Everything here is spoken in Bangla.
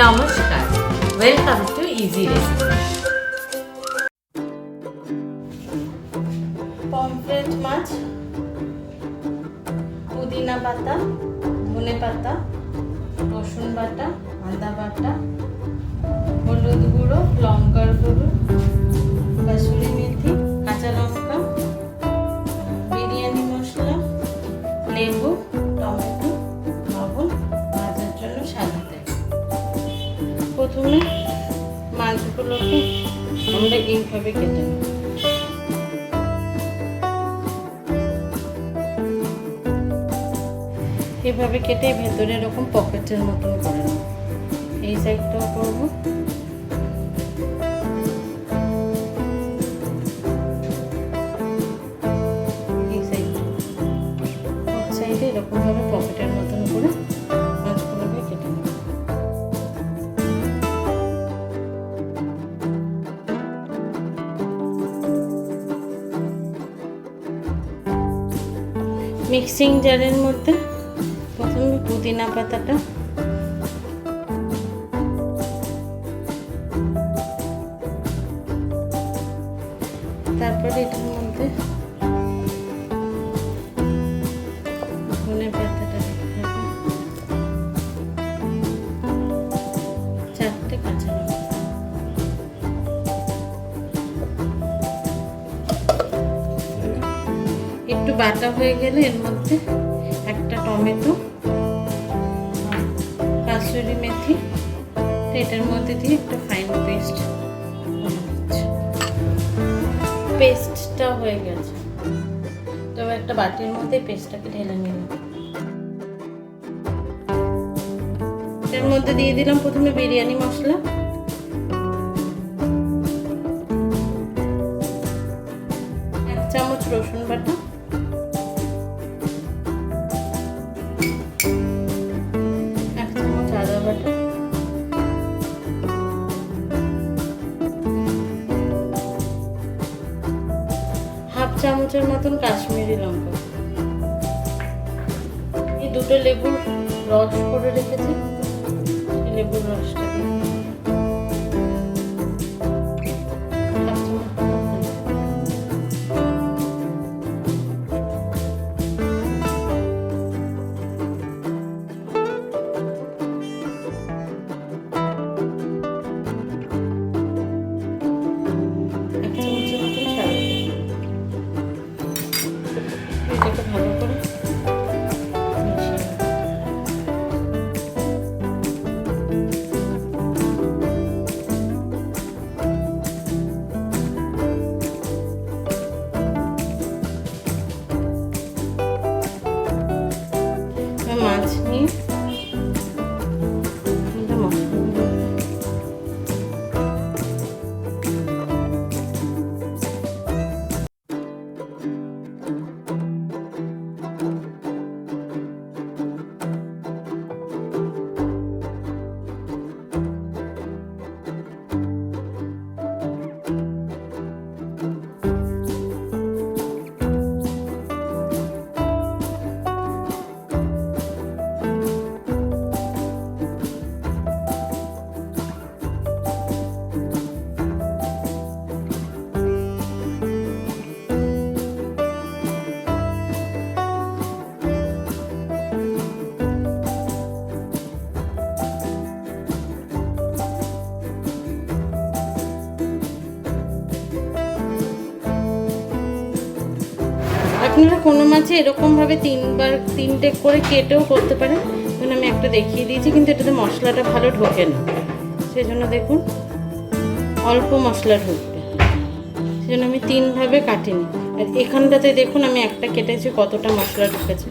নমস্কার, welcome to easy recipe. Pomfret মাছ, পুদিনা পাতা, ধনে পাতা, রসুন বাটা, আদা বাটা, হলুদ গুঁড়ো, লঙ্কার গুঁড়ো, কাসুরি মেথি, কাঁচা লঙ্কা, বিরিয়ানি মশলা, লেবু, টমেটো, লবণ, ভাজার জন্য সাদা তেল। প্রথমে মাছগুলোকে আমরা এইভাবে কেটে নেব। এভাবে কেটে ভেতরে এরকম পকেটের মতন করে নেব। এই সাইডটাও করবো। এই সাইডে এরকম ভাবে পকেটের মতন করে মাছগুলোকে কেটে নেব। মিক্সিং জারের মধ্যে প্রথমে পুদিনা পাতাটা, তারপরে এটার মধ্যে ধনে পাতাটা দিতে হবে, 4টে কাঁচা লঙ্কা, একটু বাটা হয়ে গেলে এর মধ্যে একটা টমেটো, কাসুরি মেথি, এটার মধ্যে দিয়ে একটা ফাইন পেস্টটা হয়ে গেছে। তবে একটা বাটির মধ্যে পেস্টটাকে ঢেলে নিলাম। এর মধ্যে দিয়ে দিলাম প্রথমে বিরিয়ানি মশলা, এক চামচ রসুন বাটা, এক চামচ আদা বাটা, হাফ চামচের মতন কাশ্মীরি লঙ্কা, এই দুটো লেবুর রস করে রেখেছি, লেবুর রসটা দিয়ে এটাকে ভালো করে মিশিয়ে নেব। মাছ নিয়ে মশলাগুলো আপনারা কোনো মাছে এরকমভাবে 3টে করে কেটেও করতে পারেন। এখন আমি একটা দেখিয়ে দিয়েছি, কিন্তু এটাতে মশলাটা ভালো ঢোকে না, সেজন্য দেখুন অল্প মশলা ঢুকবে, সেজন্য আমি 3ভাবে কাটিনি। আর এখানটাতে দেখুন আমি একটা কেটেছি কতটা মশলা ঢুকেছে।